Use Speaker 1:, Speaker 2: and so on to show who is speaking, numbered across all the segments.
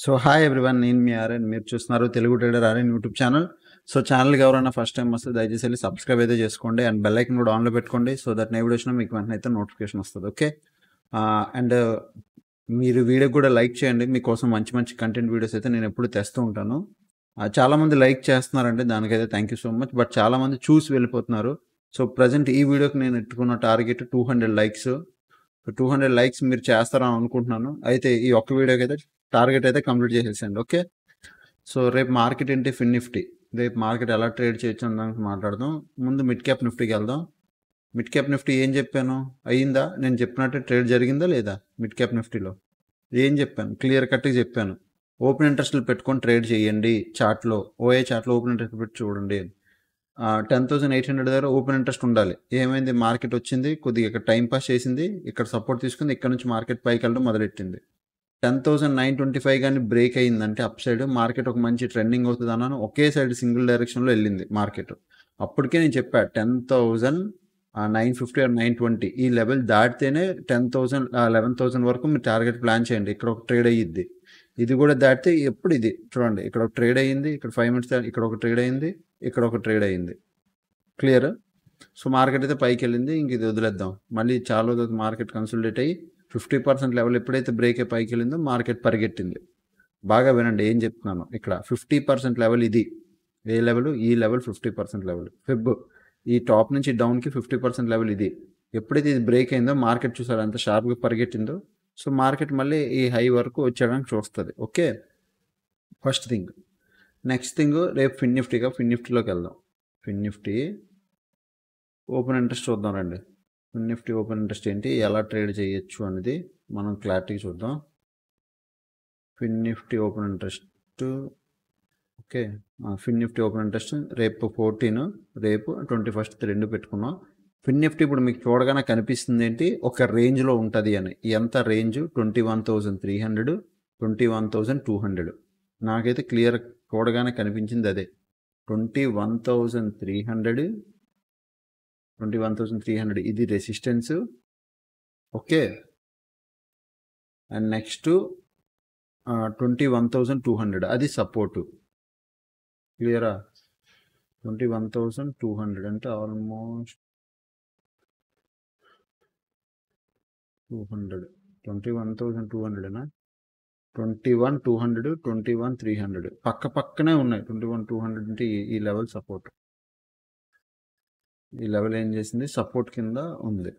Speaker 1: So hi everyone, నేను మీ RN. మీరు చూస్తున్నారు Telugu trader RN YouTube channel. So ఛానల్కి ఎవరైనా ఫస్ట్ టైం వస్తే దయచేసి వెళ్ళి సబ్స్క్రైబ్ అయితే చేసుకోండి అండ్ బెల్ ఐకన్ కూడా ఆన్లో పెట్టుకోండి. సో దట్ నేను వీడియో వచ్చినా మీకు వెంటనే అయితే నోటిఫికేషన్ వస్తుంది. ఓకే, అండ్ మీరు వీడియో కూడా లైక్ చేయండి. మీకోసం మంచి మంచి కంటెంట్ వీడియోస్ అయితే నేను ఎప్పుడు తెస్తూ ఉంటాను. చాలామంది లైక్ చేస్తున్నారంటే దానికైతే thank you so much. But చాలామంది చూసి వెళ్ళిపోతున్నారు. సో ప్రజెంట్ ఈ వీడియోకి నేను ఎట్టుకున్న టార్గెట్ 200 లైక్స్. 200 లైక్స్ మీరు చేస్తారని అనుకుంటున్నాను. అయితే ఈ ఒక్క వీడియోకి అయితే టార్గెట్ అయితే కంప్లీట్ చేసేసండి. ఓకే, సో రేపు మార్కెట్ ఏంటి? ఫిన్ నిఫ్టీ. రేపు మార్కెట్ ఎలా ట్రేడ్ చేయొచ్చు అని దానికి మాట్లాడదాం. ముందు మిడ్ క్యాప్ నిఫ్టీకి వెళ్దాం. మిడ్ క్యాప్ నిఫ్టీ ఏం చెప్పాను? అయ్యిందా? నేను చెప్పినట్టే ట్రేడ్ జరిగిందా లేదా? మిడ్ క్యాప్ నిఫ్టీలో ఏం చెప్పాను? క్లియర్ కట్గా చెప్పాను. ఓపెన్ ఇంట్రెస్ట్లు పెట్టుకొని ట్రేడ్ చేయండి. చార్ట్లో, ఓఏ చార్ట్లో ఓపెన్ ఇంట్రెస్ట్ పెట్టి చూడండి. 10,800 దగ్గర ఓపెన్ ఇంట్రెస్ట్ ఉండాలి. ఏమైంది? మార్కెట్ వచ్చింది, కొద్దిగా ఇక్కడ టైం పాస్ చేసింది, ఇక్కడ సపోర్ట్ తీసుకుంది, ఇక్కడ నుంచి మార్కెట్ పైకి వెళ్ళడం మొదలెట్టింది. 10,925 కానీ బ్రేక్ అయ్యిందంటే అప్ సైడ్ మార్కెట్ ఒక మంచి ట్రెండింగ్ అవుతుంది అన్నాను. ఒకే సైడ్ సింగిల్ డైరెక్షన్లో వెళ్ళింది మార్కెట్. అప్పటికే నేను చెప్పా 10,950 ఆర్ 920 ఈ లెవెల్ దాటితేనే 10,000 11,000 వరకు మీరు టార్గెట్ ప్లాన్ చేయండి. ఇక్కడ ఒక ట్రేడ్ అయ్యిద్ది. ఇది కూడా దాటితే ఎప్పుడు ఇది చూడండి, ఇక్కడ ఒక ట్రేడ్ అయ్యింది, ఇక్కడ 5 మినిట్స్ ఇక్కడ ఒక ట్రేడ్ అయ్యింది, ఇక్కడ ఒక ట్రేడ్ అయ్యింది. క్లియర్? సో మార్కెట్ అయితే పైకి వెళ్ళింది. ఇంక ఇది వదిలేద్దాం. మళ్ళీ చాలా రోజులు మార్కెట్ కన్సల్టేట్ అయ్యి 50% లెవెల్ ఎప్పుడైతే బ్రేక్ అయ్యి పైకి వెళ్ళిందో మార్కెట్ పరిగెట్టింది. బాగా వినండి ఏం చెప్తున్నాను. ఇక్కడ 50% లెవెల్ ఇది. ఏ లెవెల్? ఈ లెవెల్ 50% లెవెల్. ఈ టాప్ నుంచి డౌన్కి 50% లెవెల్ ఇది. ఎప్పుడైతే ఇది బ్రేక్ అయిందో మార్కెట్ చూసారు ఎంత షార్ప్గా పరిగెట్టిందో. సో మార్కెట్ మళ్ళీ ఈ హై వరకు వచ్చేయడానికి చూస్తుంది. Okay, first thing. Next thing, రేపు ఫిన్ నిఫ్టీలోకి వెళ్దాం. ఫిన్ నిఫ్టీ ఓపెన్ ఇంట్రెస్ట్ చూద్దాం రండి. ఫిన్ నిఫ్టీ ఓపెన్ ఇంట్రెస్ట్ ఏంటి, ఎలా ట్రేడ్ చేయొచ్చు అనేది మనం క్లారిటీగా చూద్దాం. ఫిన్ నిఫ్టీ ఓపెన్ ఇంట్రెస్ట్. ఓకే, ఫిన్ నిఫ్టీ ఓపెన్ ఇంట్రెస్ట్ రేపు 14, రేపు 21 రెండు పెట్టుకున్నాం. ఫిన్ నిఫ్టీ ఇప్పుడు మీకు చూడగానే కనిపిస్తుంది ఏంటి, ఒక రేంజ్లో ఉంటుంది అని. ఎంత రేంజ్? 21,300, 21,200. నాకైతే క్లియర్ చూడగానే కనిపించింది అదే. 21,300 ఇది రెసిస్టెన్స్. ఓకే, అండ్ నెక్స్ట్ 21,200 అది సపోర్టు. క్లియరా? 21,200 అంటే ఆల్మోస్ట్ 200. 21,200నా? 21,200, 21,300 పక్క పక్కనే ఉన్నాయి. 21,200 అంటే ఈ లెవెల్ సపోర్ట్. ఈ లెవెల్ ఏం చేసింది? సపోర్ట్ కింద ఉంది.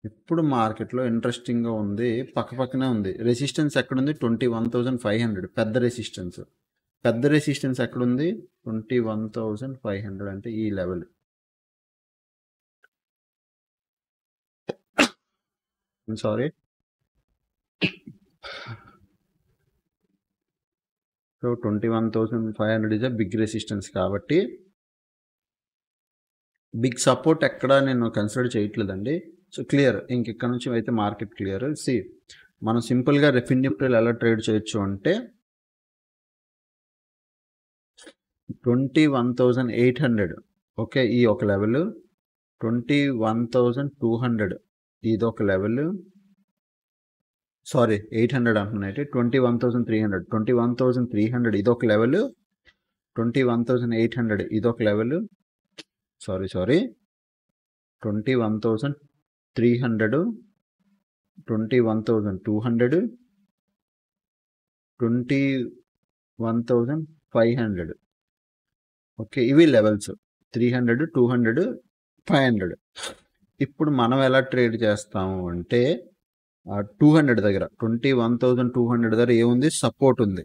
Speaker 1: ఇప్పుడు మార్కెట్లో ఇంట్రెస్టింగ్గా ఉంది, పక్క పక్కనే ఉంది. రెసిస్టెన్స్ ఎక్కడుంది? 21,500 పెద్ద రెసిస్టెన్స్. పెద్ద రెసిస్టెన్స్ ఎక్కడుంది? 21,500 అంటే ఈ level. Sorry, so 21,500 is a big resistance. కాబట్టి బిగ్ సపోర్ట్ ఎక్కడ నేను కన్సిడర్ చేయట్లేదండి. సో క్లియర్, ఇక్కడ నుంచి అయితే మార్కెట్ క్లియర్. మనం సింపుల్గా ఫిన్ నిఫ్టీలో ఎలా ట్రేడ్ చేయొచ్చు అంటే 21,800. ఓకే, ఈ ఒక లెవెల్. 21,200 ఇది ఒక లెవెల్. సారీ, 800 అంటున్నాయి. 21,300, 21,300 ఇది ఒక లెవెల్. 21,800 ఇది ఒక లెవెల్. సారీ 21,300, 21,200, 21,500. ఓకే, ఇవి లెవెల్స్. 300, 200, 500. ఇప్పుడు మనం ఎలా ట్రేడ్ చేస్తాము అంటే 200 దగ్గర 21,200 దగ్గర ఏముంది? సపోర్ట్ ఉంది.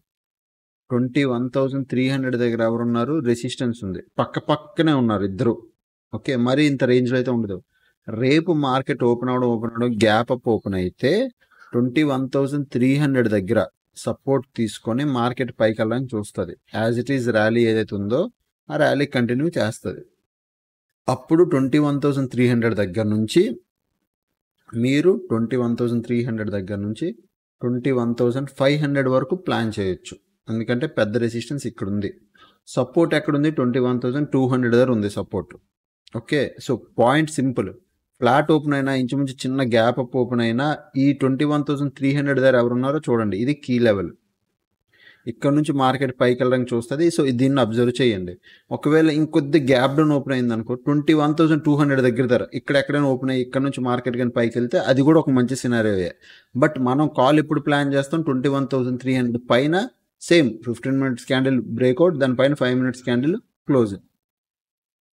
Speaker 1: 21,300 దగ్గర ఎవరున్నారు? రెసిస్టెన్స్ ఉంది. పక్క పక్కనే ఉన్నారు ఇద్దరు. ఓకే, మరి ఇంత రేంజ్లో అయితే ఉండదు. రేపు మార్కెట్ ఓపెన్ అవడం గ్యాప్ అప్ ఓపెన్ అయితే 21,300 దగ్గర సపోర్ట్ తీసుకొని మార్కెట్ పైకి వెళ్ళడానికి చూస్తుంది. యాజ్ ఇట్ ఈజ్ ర్యాలీ ఏదైతే ఉందో ఆ ర్యాలీ కంటిన్యూ చేస్తుంది. అప్పుడు 21,300 దగ్గర నుంచి మీరు 21,300 దగ్గర నుంచి 21,500 వరకు ప్లాన్ చేయొచ్చు. ఎందుకంటే పెద్ద రెసిస్టెన్స్ ఇక్కడ ఉంది. సపోర్ట్ ఎక్కడుంది? 21,200 దగ్గర ఉంది support. Okay, so point simple. Flat open అయినా ఇంచుమించు చిన్న గ్యాప్ అప్ ఓపెన్ అయినా ఈ 21,300 దగ్గర ఎవరున్నారో చూడండి, ఇది కీ లెవెల్. ఇక్కడ నుంచి మార్కెట్ పైకి వెళ్ళడానికి చూస్తుంది. సో దీన్ని అబ్జర్వ్ చేయండి. ఒకవేళ ఇంకొద్ది గ్యాప్ డౌన్ ఓపెన్ అయింది అనుకో 21,200 దగ్గర ఇక్కడ ఎక్కడైనా ఓపెన్ అయ్యి ఇక్కడ నుంచి మార్కెట్ కానీ పైకి వెళ్తే అది కూడా ఒక మంచి సినారియో. బట్ మనం కాల్ ఎప్పుడు ప్లాన్ చేస్తాం 21,300 పైన సేమ్ 15 మినిట్స్ క్యాండిల్ బ్రేక్అవుట్, దానిపైన 5 మినిట్స్ క్యాండిల్ క్లోజింగ్,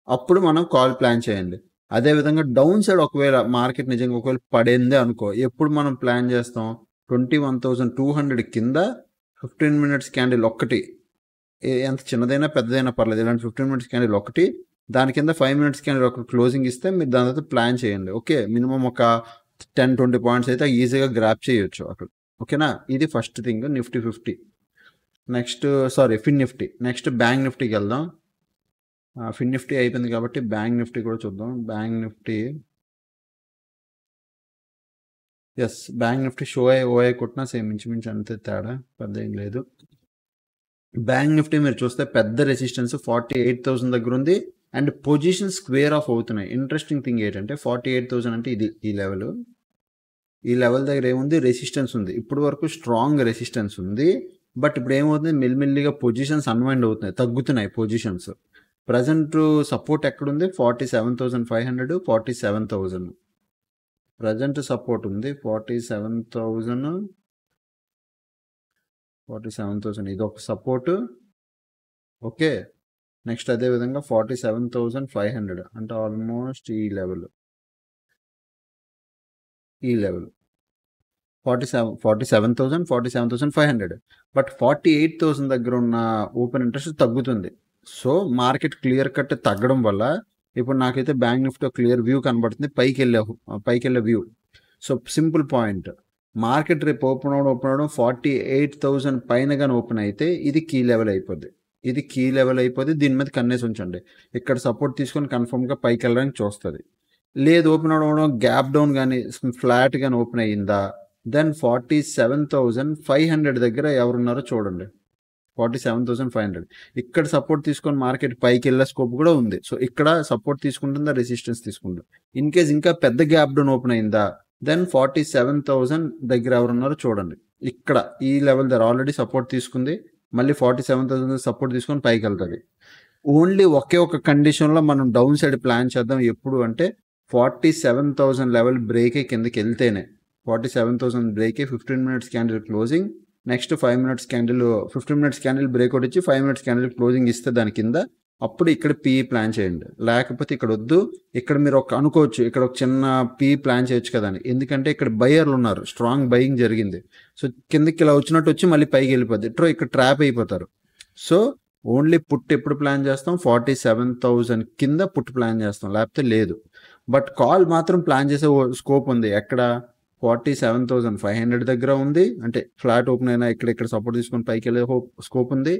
Speaker 1: అప్పుడు మనం కాల్ ప్లాన్ చేయండి. అదేవిధంగా డౌన్ సైడ్ ఒకవేళ మార్కెట్ నిజంగా ఒకవేళ పడిందే అనుకో, ఎప్పుడు మనం ప్లాన్ చేస్తాం 21,200 కింద 15 మినిట్స్ క్యాండిల్ ఒకటి, ఎంత చిన్నదైనా పెద్దదైనా పర్లేదు, ఇలాంటి 15 మినిట్స్ క్యాండిల్ ఒకటి, దాని కింద 5 మినిట్స్ క్యాండిల్ ఒక క్లోజింగ్ ఇస్తే మీరు దాని తర్వాత ప్లాన్ చేయండి. ఓకే, మినిమం ఒక 10-20 పాయింట్స్ అయితే ఈజీగా గ్రాప్ చేయొచ్చు అక్కడ. ఓకేనా, ఇది ఫస్ట్ థింగ్ నిఫ్టీ 50. నెక్స్ట్ ఫిన్ నిఫ్టీ. నెక్స్ట్ బ్యాంక్ నిఫ్టీకి వెళ్దాం. ఫిన్ నిఫ్టీ అయిపోయింది కాబట్టి బ్యాంక్ నిఫ్టీ కూడా చూద్దాం. బ్యాంక్ నిఫ్టీ బ్యాంక్ నిఫ్టీ ఓఐ కొట్టినా సేమ్ ఇంచుమించు అంతే, తేడా పెద్ద ఏం లేదు. బ్యాంక్ నిఫ్టీ మీరు చూస్తే పెద్ద రెసిస్టెన్స్ 48,000 దగ్గర ఉంది అండ్ పొజిషన్ స్క్వేర్ ఆఫ్ అవుతున్నాయి. ఇంట్రెస్టింగ్ థింగ్ ఏంటంటే 48,000 అంటే ఇది ఈ లెవెల్ దగ్గర ఏముంది, రెసిస్టెన్స్ ఉంది. ఇప్పుడు వరకు స్ట్రాంగ్ రెసిస్టెన్స్ ఉంది. బట్ ఇప్పుడు ఏమవుతుంది, మెల్లిమెల్లిగా పొజిషన్స్ అన్వైండ్ అవుతున్నాయి, తగ్గుతున్నాయి పొజిషన్స్. ప్రజెంట్ సపోర్ట్ ఎక్కడుంది 47,500, 47,000 ప్రజెంట్ సపోర్ట్ ఉంది. 47,000 ఇది ఒక సపోర్ట్. ఓకే, నెక్స్ట్ అదేవిధంగా 47,500 అంటే ఆల్మోస్ట్ ఈ లెవెల్ 47,000, 47,500. బట్ 48,000 దగ్గర ఉన్న ఓపెన్ ఇంట్రెస్ట్ తగ్గుతుంది. సో మార్కెట్ క్లియర్ కట్ తగ్గడం వల్ల ఇప్పుడు నాకైతే బ్యాంక్ నిఫ్టీ క్లియర్ వ్యూ కనబడుతుంది, పైకి వెళ్ళే view. So simple point, market రేపు ఓపెన్ అవడం 48,000 పైన కానీ ఓపెన్ అయితే ఇది కీ లెవెల్ అయిపోద్ది. దీని మీద కన్నేసి ఉంచండి. ఇక్కడ సపోర్ట్ తీసుకొని కన్ఫర్మ్గా పైకి వెళ్ళడానికి చూస్తుంది. లేదు ఓపెన్ అవడం గ్యాప్ డౌన్ కానీ ఫ్లాట్ కానీ ఓపెన్ అయ్యిందా, దెన్ 47,500 దగ్గర ఎవరున్నారో చూడండి. 47,500 ఇక్కడ సపోర్ట్ తీసుకొని మార్కెట్ పైకి వెళ్ళే స్కోప్ కూడా ఉంది. సో ఇక్కడ సపోర్ట్ తీసుకుంటుందా, రెసిస్టెన్స్ తీసుకుంటుందా. ఇన్ కేస్ ఇంకా పెద్ద గ్యాప్ డౌన్ ఓపెన్ అయిందా, దెన్ 47,000 దగ్గర ఎవరున్నారో చూడండి. ఇక్కడ ఈ లెవెల్ దగ్గర ఆల్రెడీ సపోర్ట్ తీసుకుంది, మళ్ళీ 47,000 సపోర్ట్ తీసుకొని పైకి వెళ్తుంది. ఓన్లీ ఒకే ఒక కండిషన్లో మనం డౌన్ సైడ్ ప్లాన్ చేద్దాం. ఎప్పుడు అంటే 47,000 లెవెల్ బ్రేకే కిందకి వెళ్తేనే, 47,000 బ్రేకే 15 minutes candle closing, next 5 minutes candle 15 minutes candle breakout ఇచ్చి 5 మినిట్స్ క్యాండిల్ క్లోజింగ్ ఇస్తే దాని కింద, అప్పుడు ఇక్కడ పీఈ ప్లాన్ చేయండి. లేకపోతే ఇక్కడ వద్దు. ఇక్కడ మీరు అనుకోవచ్చు ఇక్కడ ఒక చిన్న పీఈ ప్లాన్ చేయొచ్చు కదా అని, ఎందుకంటే ఇక్కడ బయర్లు ఉన్నారు, స్ట్రాంగ్ బయింగ్ జరిగింది. సో కిందకి ఇలా వచ్చినట్టు వచ్చి మళ్ళీ పైకి వెళ్ళిపోద్ది, ఇక్కడ ట్రాప్ అయిపోతారు. సో ఓన్లీ పుట్ ఎప్పుడు ప్లాన్ చేస్తాం, 47,000 కింద పుట్ ప్లాన్ చేస్తాం, లేకపోతే లేదు. బట్ కాల్ మాత్రం ప్లాన్ చేసే స్కోప్ ఉంది. ఎక్కడ 47,500 దగ్గర ఉంది, అంటే ఫ్లాట్ ఓపెన్ అయినా ఇక్కడ సపోర్ట్ తీసుకొని పైకి వెళ్ళే స్కోప్ ఉంది.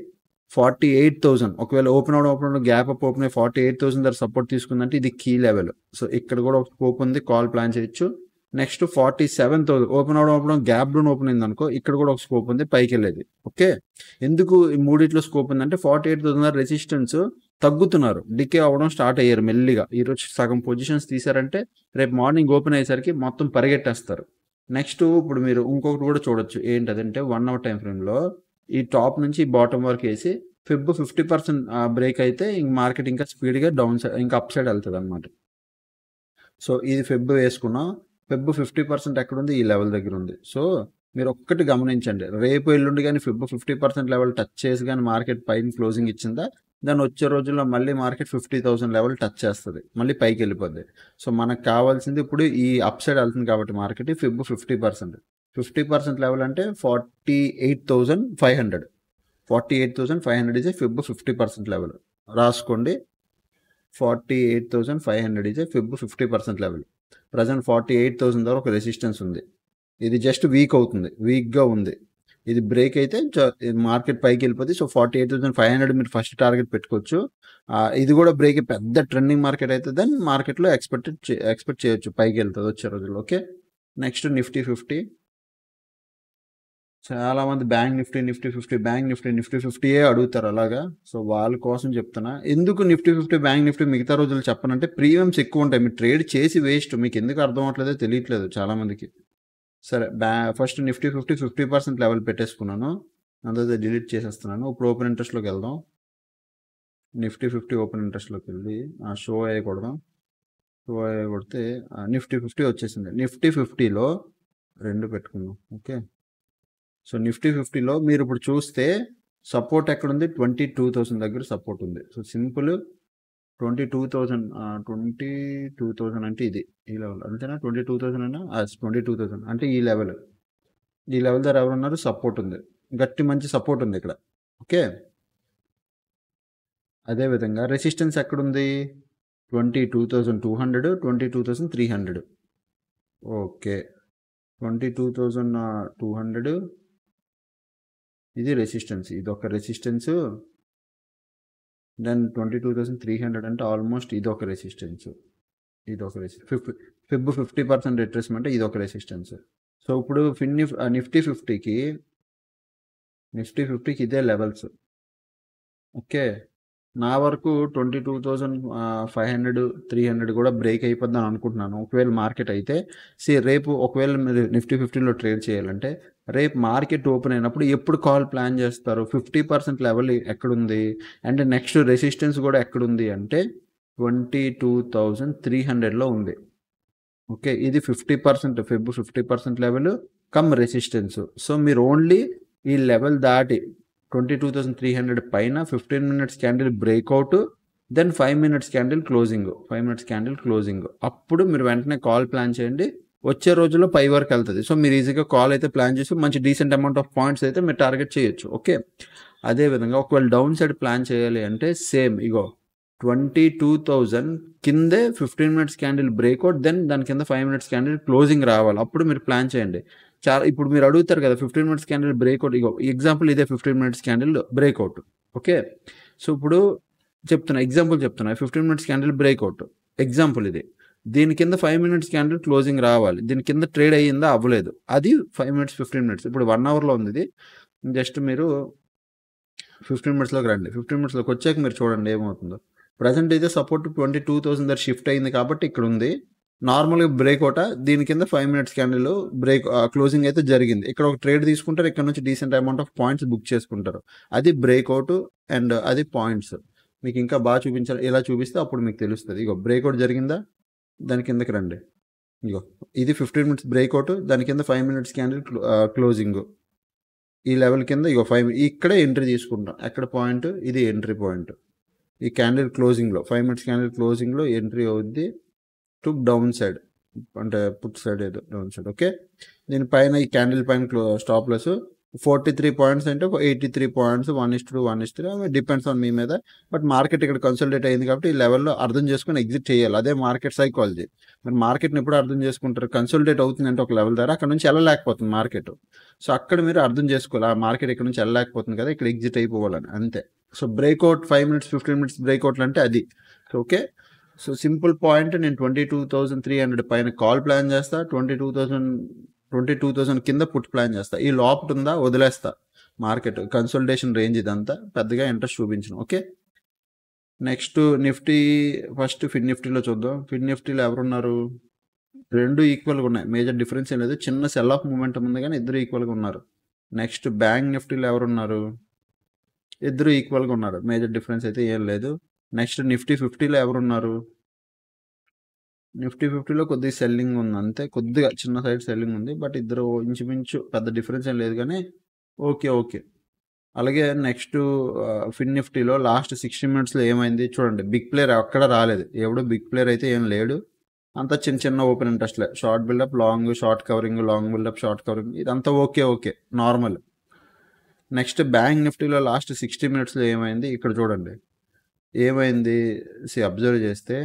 Speaker 1: 48,000 ఒకవేళ ఓపెన్ అవడం గ్యాప్ అప్ ఓపెన్ అయ్యి 48,000 దగ్గర సపోర్ట్ తీసుకుందంటే ఇది కీ లెవెల్. సో ఇక్కడ కూడా ఒక స్కోప్ ఉంది, కాల్ ప్లాన్ చేయొచ్చు. నెక్స్ట్ 47,000 ఓపెన్ అవడం గ్యాప్ డౌన్ ఓపెన్ అయింది అనుకో, ఇక్కడ కూడా ఒక స్కోప్ ఉంది పైకి వెళ్ళేది. ఓకే, ఎందుకు ఈ మూడిట్లో స్కోప్ ఉందంటే 48,000 రెసిస్టెన్స్ తగ్గుతున్నారు, డికే అవ్వడం స్టార్ట్ అయ్యారు మెల్లిగా. ఈరోజు సగం పొజిషన్స్ తీసారంటే రేపు మార్నింగ్ ఓపెన్ అయ్యేసరికి మొత్తం పరిగెట్టేస్తారు. నెక్స్ట్ ఇప్పుడు మీరు ఇంకొకటి కూడా చూడొచ్చు, ఏంటంటే 1 అవర్ టైం ఫ్రేమ్లో ఈ టాప్ నుంచి బాటమ్ వరకు వేసి ఫిబ్ 50% బ్రేక్ అయితే ఇంక మార్కెట్ ఇంకా స్పీడ్గా డౌన్ సైడ్ ఇంకా అప్ సైడ్ వెళ్తుంది అనమాట. సో ఇది ఫిబ్ వేసుకున్నాం. ఫిబ్ 50% ఎక్కడుంది, ఈ లెవెల్ దగ్గర ఉంది. సో మీరు ఒక్కటి గమనించండి, రేపు ఎల్లుండి కానీ ఫిబ్ 50% లెవెల్ టచ్ చేసి కానీ మార్కెట్ పైన క్లోజింగ్ ఇచ్చిందా, దాన్ని వచ్చే రోజుల్లో మళ్ళీ మార్కెట్ 50,000 లెవెల్ టచ్ చేస్తుంది, మళ్ళీ పైకి వెళ్ళిపోద్ది. సో మనకు కావాల్సింది ఇప్పుడు ఈ అప్ సైడ్ వెళ్తుంది కాబట్టి మార్కెట్ ఫిబ్ 50% లెవెల్ అంటే 48,500. 48,500 ఈజ్ ఏ ఫిబ్ 50% లెవెల్. రాసుకోండి, 48,500 is a Feb 50% level. Present 48,000 ద్వారా ఒక రెసిస్టెన్స్ ఉంది. ఇది జస్ట్ వీక్గా ఉంది. ఇది బ్రేక్ అయితే మార్కెట్ పైకి వెళ్ళిపోతుంది. సో 48,500 మీరు ఫస్ట్ టార్గెట్ పెట్టుకోవచ్చు. ఇది కూడా బ్రేక్ పెద్ద ట్రెండింగ్ మార్కెట్ అయితే దాన్ని మార్కెట్లో ఎక్స్పెక్ట్ చేయొచ్చు పైకి వెళ్తుంది వచ్చే రోజుల్లో. Okay, next Nifty 50. చాలామంది బ్యాంక్ నిఫ్టీ 50 బ్యాంక్ నిఫ్టీ 50 అడుగుతారు అలాగా. సో వాళ్ళ కోసం చెప్తున్నా. ఎందుకు నిఫ్టీ 50 బ్యాంక్ నిఫ్టీ మిగతా రోజులు చెప్పనంటే ప్రీమియమ్స్ ఎక్కువ ఉంటాయి. మీరు ట్రేడ్ చేసి వేస్ట్. మీకు ఎందుకు అర్థం అవ్వట్లేదో తెలియట్లేదు చాలామందికి. సరే ఫస్ట్ నిఫ్టీ 50% లెవెల్ పెట్టేసుకున్నాను. అందులో డిలీట్ చేసేస్తున్నాను. ఇప్పుడు ఓపెన్ ఇంట్రెస్ట్లోకి వెళ్దాం. నిఫ్టీ 50 ఓపెన్ ఇంట్రెస్ట్లోకి వెళ్ళి షో అయ్యి కొడదాం. షో అయ్యి కొడితే నిఫ్టీ 50 వచ్చేసింది. నిఫ్టీ 50లో 2 పెట్టుకుందాం. ఓకే. సో నిఫ్టీ 50లో మీరు ఇప్పుడు చూస్తే సపోర్ట్ ఎక్కడుంది? 22,000 దగ్గర సపోర్ట్ ఉంది. సో సింపుల్ 22,000 అంటే ఇది ఈ లెవెల్ అంతేనా? 22,000 అయినా 22,000 అంటే ఈ లెవెల్ దగ్గర ఎవరున్నారు? సపోర్ట్ ఉంది. గట్టి మంచి సపోర్ట్ ఉంది ఇక్కడ. ఓకే. అదేవిధంగా రెసిస్టెన్స్ ఎక్కడుంది? 22,200 22,300. ఓకే. 22,200 ఇది రెసిస్టెన్స్. ఇదొక రెసిస్టెన్స్. దెన్ 22,300 అంటే ఆల్మోస్ట్ ఇదొక రెసిస్టెన్స్. ఫిబ్ 50% రిట్రేస్మెంట్ ఇదొక రెసిస్టెన్స్. సో ఇప్పుడు నిఫ్టీ 50కి ఇదే లెవెల్స్. ఓకే. నా వరకు 22,500 300 కూడా బ్రేక్ అయిపోద్దని అనుకుంటున్నాను. ఒకవేళ మార్కెట్ అయితే రేపు ఒకవేళ మీరు నిఫ్టీ 50లో ట్రేడ్ చేయాలంటే రేపు మార్కెట్ ఓపెన్ అయినప్పుడు ఎప్పుడు కాల్ ప్లాన్ చేస్తారు? 50% లెవెల్ ఎక్కడుంది? అండ్ నెక్స్ట్ రెసిస్టెన్స్ కూడా ఎక్కడుంది అంటే 22,300లో ఉంది. ఓకే. ఇది 50% fib 50% level cum resistance. So మీరు ఓన్లీ ఈ లెవెల్ దాటి 22,300 పైన 15 minutes candle breakout, then 5 minutes candle closing. అప్పుడు మీరు వెంటనే కాల్ ప్లాన్ చేయండి. వచ్చే రోజుల్లో పై వరకు వెళ్తుంది. సో మీరు ఈజీగా కాల్ అయితే ప్లాన్ చేసి మంచి డీసెంట్ అమౌంట్ ఆఫ్ పాయింట్స్ అయితే మీరు టార్గెట్ చేయొచ్చు. ఓకే. అదేవిధంగా ఒకవేళ డౌన్ సైడ్ ప్లాన్ చేయాలి అంటే సేమ్ 22,000 కిందే 15 minutes క్యాండిల్ బ్రేక్అవుట్, దెన్ దాని కింద 5 minutes క్యాండిల్ క్లోజింగ్ రావాలి. అప్పుడు మీరు ప్లాన్ చేయండి. ఇప్పుడు మీరు అడుగుతారు కదా 15 minutes క్యాండిల్ బ్రేక్అవుట్. ఎగ్జాంపుల్ ఇదే 15 minutes candle breakout. Okay. So ఇప్పుడు ఎగ్జాంపుల్ చెప్తున్నా 15 minutes క్యాండిల్ బ్రేక్అవుట్ ఎగ్జాంపుల్ ఇది. దీని కింద 5 minutes క్యాండిల్ క్లోజింగ్ రావాలి. దీని కింద ట్రేడ్ అయ్యిందా? అవ్వలేదు. అది 5 minutes 15 minutes. ఇప్పుడు 1 hourలో ఉంది ఇది. జస్ట్ మీరు 15 minutesలోకి రండి. 15 minutesలోకి వచ్చాక మీరు చూడండి ఏమవుతుందో. ప్రజెంట్ అయితే సపోర్ట్ 22,000 దగ్గర షిఫ్ట్ అయింది కాబట్టి ఇక్కడ ఉంది. నార్మల్గా బ్రేక్అవుట్ దీని కింద 5 minutes క్యాండిల్ క్లోజింగ్ అయితే జరిగింది. ఇక్కడ ఒక ట్రేడ్ తీసుకుంటారు. ఇక్కడ నుంచి decent amount of points book చేసుకుంటారు. అది బ్రేక్అవుట్ అండ్ అది పాయింట్స్. మీకు ఇంకా బాగా చూపించాలి. ఇలా చూపిస్తే అప్పుడు మీకు తెలుస్తుంది. బ్రేక్అవుట్ జరిగిందా? దాని కిందకి రండి. ఇది 15 minutes బ్రేక్అవుట్, దాని కింద 5 minutes క్యాండిల్ క్లోజింగ్. ఈ లెవెల్ కింద 5 ఇక్కడే ఎంట్రీ తీసుకుంటాం. ఎక్కడ పాయింట్? ఇది ఎంట్రీ పాయింట్. ఈ క్యాండిల్ క్లోజింగ్లో 5 minutes క్యాండిల్ క్లోజింగ్లో ఎంట్రీ అవుద్ది టు డౌన్ సైడ్, అంటే పుట్ సైడ్ ఏదో డౌన్ సైడ్. ఓకే. దీనిపైన ఈ క్యాండిల్ పైన స్టాప్ లాస్ 43 points అంటే 83 points, 1:2 1:3 డిపెండ్స్ ఆన్ మీ మీద. బట్ మార్కెట్ ఇక్కడ కన్సల్టేట్ అయింది కాబట్టి ఈ లెవెల్లో అర్థం చేసుకుని ఎగ్జిట్ చేయాలి. అదే మార్కెట్ సైకాలజీ. మరి మార్కెట్ని ఎప్పుడు అర్థం చేసుకుంటారు? కన్సల్టేట్ అవుతుందంటే ఒక లెవెల్ ద్వారా అక్కడ నుంచి వెళ్ళలేకపోతుంది మార్కెట్. సో అక్కడ మీరు అర్థం చేసుకోవాలి. ఆ మార్కెట్ ఇక్కడ నుంచి వెళ్ళలేకపోతుంది కదా, ఇక్కడ ఎగ్జిట్ అయిపోవాలని, అంతే. సో బ్రేక్అవుట్ 5 minutes 15 minutes బ్రేక్అవుట్లు అంటే అది. ఓకే. సో సింపుల్ పాయింట్, నేను 22,300 పైన కాల్ ప్లాన్ చేస్తా, 22,000 కింద పుట్ ప్లాన్ చేస్తా. ఈ లోపట్ ఉందా వదిలేస్తా. మార్కెట్ కన్సల్టేషన్ రేంజ్ ఇదంతా పెద్దగా ఇంట్రెస్ట్ చూపించను. Okay. Next Nifty, first Fin నిఫ్టీలో చూద్దాం. ఫిన్ నిఫ్టీలో ఎవరున్నారు? 2 ఈక్వల్గా ఉన్నాయి. మేజర్ డిఫరెన్స్ ఏం లేదు. చిన్న సెల్ ఆఫ్ మూమెంటం ఉంది కానీ ఇద్దరు ఈక్వల్గా ఉన్నారు. నెక్స్ట్ బ్యాంక్ నిఫ్టీలో ఎవరున్నారు? ఇద్దరు ఈక్వల్గా ఉన్నారు. మేజర్ డిఫరెన్స్ అయితే ఏం లేదు. నెక్స్ట్ నిఫ్టీ 50లో ఎవరున్నారు? నిఫ్టీ 50లో కొద్దిగా సెల్లింగ్ ఉంది అంతే. కొద్దిగా చిన్న సైడ్ సెల్లింగ్ ఉంది. బట్ ఇద్దరు ఇంచుమించు పెద్ద డిఫరెన్స్ ఏం లేదు కానీ ఓకే. అలాగే నెక్స్ట్ ఫిన్ నిఫ్టీలో లాస్ట్ 60 minutesలో ఏమైంది చూడండి. బిగ్ ప్లేయర్ అక్కడ రాలేదు. ఎవడో బిగ్ ప్లేయర్ అయితే ఏం లేడు. అంతా చిన్న ఓపెన్ ఇంట్రెస్ట్లే. Short buildup, long short covering, long buildup, short covering, ఇదంతా ఓకే నార్మల్. నెక్స్ట్ బ్యాంక్ నిఫ్టీలో లాస్ట్ 60 minutesలో ఏమైంది ఇక్కడ చూడండి. ఏమైంది అబ్జర్వ్ చేస్తే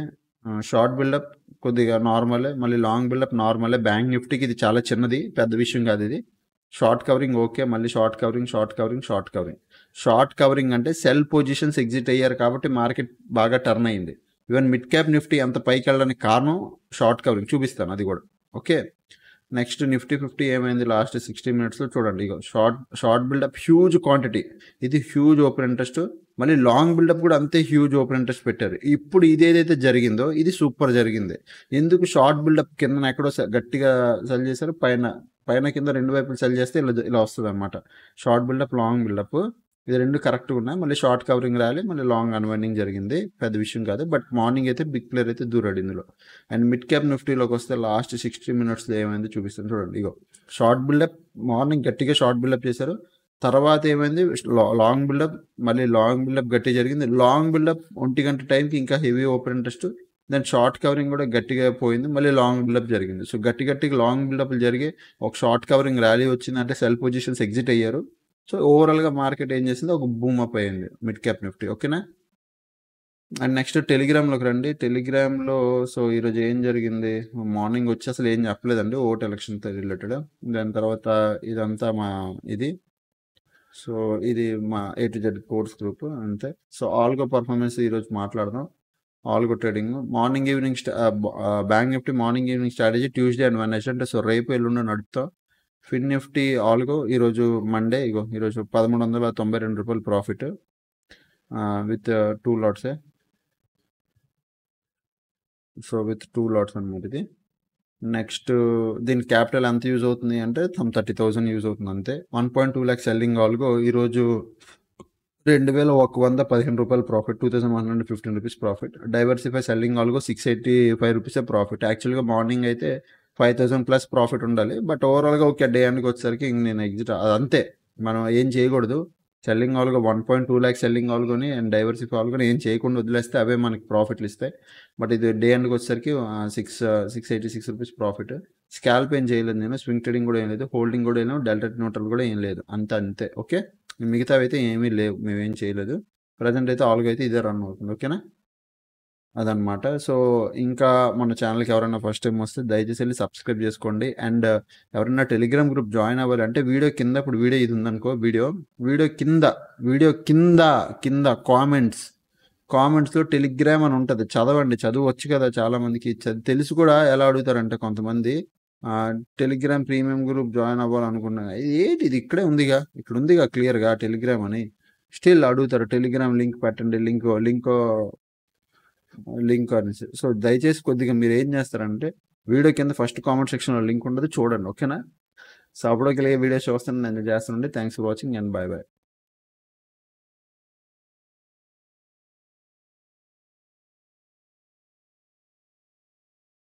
Speaker 1: షార్ట్ బిల్డప్ కొద్దిగా నార్మలే, మళ్ళీ లాంగ్ బిల్డప్ నార్మలే. బ్యాంక్ నిఫ్టీకి ఇది చాలా చిన్నది, పెద్ద విషయం కాదు ఇది. షార్ట్ కవరింగ్ ఓకే, మళ్ళీ షార్ట్ కవరింగ్ అంటే సెల్ పొజిషన్స్ ఎగ్జిట్ అయ్యారు కాబట్టి మార్కెట్ బాగా టర్న్ అయింది. ఈవెన్ మిడ్ క్యాప్ నిఫ్టీ అంత పైకి వెళ్ళడానికి కారణం షార్ట్ కవరింగ్. చూపిస్తాను అది కూడా. ఓకే. నెక్స్ట్ నిఫ్టీ 50 ఏమైంది లాస్ట్ 60 మినిట్స్లో చూడండి. ఇగో షార్ట్ బిల్డప్ హ్యూజ్ క్వాంటిటీ, ఇది హ్యూజ్ ఓపెన్ ఇంట్రెస్ట్, మళ్ళీ లాంగ్ బిల్డప్ కూడా అంతే హ్యూజ్ ఓపెన్ ఇంట్రెస్ట్ పెట్టారు. ఇప్పుడు ఇదేదైతే జరిగిందో ఇది సూపర్ జరిగింది. ఎందుకు షార్ట్ బిల్డప్ కింద ఎక్కడో గట్టిగా సెల్ చేశారు, పైన కింద రెండు వైపులు సెల్ చేస్తే ఇలా వస్తుంది అనమాట. షార్ట్ బిల్డప్ లాంగ్ బిల్డప్ ఇది రెండు కరెక్ట్గా ఉన్నాయి. మళ్ళీ షార్ట్ కవరింగ్ రాలి, మళ్ళీ లాంగ్ అన్వైండింగ్ జరిగింది. పెద్ద విషయం కాదు, బట్ మార్నింగ్ అయితే బిగ్ ప్లేయర్ అయితే దూరాడు ఇందులో. అండ్ మిడ్ క్యాప్ నిఫ్టీలోకి వస్తే లాస్ట్ 60 మినిట్స్లో ఏమైంది చూపిస్తాను చూడండి. ఇగో షార్ట్ బిల్డప్ మార్నింగ్ గట్టిగా షార్ట్ బిల్డప్ చేశారు, తర్వాత ఏమైంది లాంగ్ బిల్డప్, మళ్ళీ లాంగ్ బిల్డప్ గట్టి జరిగింది. లాంగ్ బిల్డప్ 1 గంట టైంకి ఇంకా హెవీ ఓపెన్ ఇంట్రెస్ట్, దాని షార్ట్ కవరింగ్ కూడా గట్టిగా పోయింది, మళ్ళీ లాంగ్ బిల్డప్ జరిగింది. సో గట్టిగా లాంగ్ బిల్డప్లు జరిగి ఒక షార్ట్ కవరింగ్ ర్యాలీ వచ్చిందంటే సెల్ పొజిషన్స్ ఎగ్జిట్ అయ్యారు. సో ఓవరాల్గా మార్కెట్ ఏం చేసింది, ఒక బూమ్ అప్ అయ్యింది మిడ్ క్యాప్ నిఫ్టీ. ఓకేనా. అండ్ నెక్స్ట్ టెలిగ్రామ్లోకి రండి. టెలిగ్రామ్లో సో ఈరోజు ఏం జరిగింది, మార్నింగ్ వచ్చి అసలు ఏం చెప్పలేదండి ఓట్ ఎలక్షన్తో రిలేటెడ్. దాని తర్వాత ఇదంతా మా ఇది, సో ఇది మా A to Z course group అంతే. సో ఆల్గో పర్ఫార్మెన్స్ ఈరోజు మాట్లాడదాం. Algo trading morning evening bank Nifty morning evening strategy Tuesday and Wednesday, అంటే సో రేపు ఎల్లుండి నడుపుతాం. ఫిన్ నిఫ్టీ ఆల్గో ఈరోజు మండే, ఈరోజు 1192 రూపాయలు ప్రాఫిట్ విత్ 2 లాట్సే. సో విత్ 2 లాట్స్ అనమాట ఇది. నెక్స్ట్ దీని క్యాపిటల్ ఎంత యూజ్ అవుతుంది అంటే 30,000 యూజ్ అవుతుంది అంతే. 1.2 lakhs సెల్లింగ్ ఆల్గో ఈరోజు 2115 రూపాయలు profit, 2115 rupees profit. Diversify selling algo 685 రూపీసే ప్రాఫిట్. యాక్చువల్గా మార్నింగ్ అయితే 5,000 ప్లస్ ప్రాఫిట్ ఉండాలి, బట్ ఓవరాల్గా ఓకే డే ఎండ్కి వచ్చేసరికి నేను ఎగ్జిట్ అంతే. మనం ఏం చేయకూడదు. సెల్లింగ్ ఆల్గో 1.2 lakhs సెల్లింగ్ ఆల్గోని అండ్ డైవర్సిఫై ఆల్గోని ఏం చేయకుండా వదిలేస్తే అవే మనకి ప్రాఫిట్లు ఇస్తాయి. బట్ ఇది డే ఎండ్కి వచ్చేసరికి 686 రూపీస్ ప్రాఫిట్. స్కాల్ప్ ఏం చేయలేదు నేను, స్వింగ్ ట్రేడింగ్ కూడా ఏం లేదు, హోల్డింగ్ కూడా ఏం లేదు, డెల్టా న్యూట్రల్ కూడా ఏం లేదు, అంతే. ఓకే, మిగతావి అయితే ఏమీ లేవు, మేమేం చేయలేదు. ప్రజెంట్ అయితే ఆల్గో అయితే ఇదే రన్ అవుతుంది. ఓకేనా, అదనమాట. సో ఇంకా మన ఛానల్కి ఎవరైనా ఫస్ట్ టైం వస్తే దయచేసి వెళ్ళి సబ్స్క్రైబ్ చేసుకోండి. అండ్ ఎవరైనా టెలిగ్రామ్ గ్రూప్ జాయిన్ అవ్వాలి అంటే వీడియో కింద, ఇప్పుడు వీడియో ఇది ఉందనుకో, వీడియో కింద కామెంట్స్లో టెలిగ్రామ్ అని ఉంటుంది, చదవండి. చదువు వచ్చు కదా చాలామందికి, తెలుసు కూడా. ఎలా అడుగుతారంటే కొంతమంది టెలిగ్రామ్ ప్రీమియం గ్రూప్ జాయిన్ అవ్వాలనుకున్నా, ఏంటి ఇది ఇక్కడే ఉందిగా, ఇక్కడ ఉందిగా క్లియర్గా టెలిగ్రామ్ అని, స్టిల్ అడుగుతారు టెలిగ్రామ్ లింక్ పెట్టండి, లింక్ అనేసి. సో దయచేసి కొద్దిగా మీరు ఏం చేస్తారంటే వీడియో కింద ఫస్ట్ కామెంట్ సెక్షన్లో లింక్ ఉంటుంది, చూడండి. ఓకేనా. సో అప్పటికి వీడియోస్ చూస్తాను, నేను చేస్తానండి. Thanks for watching and bye.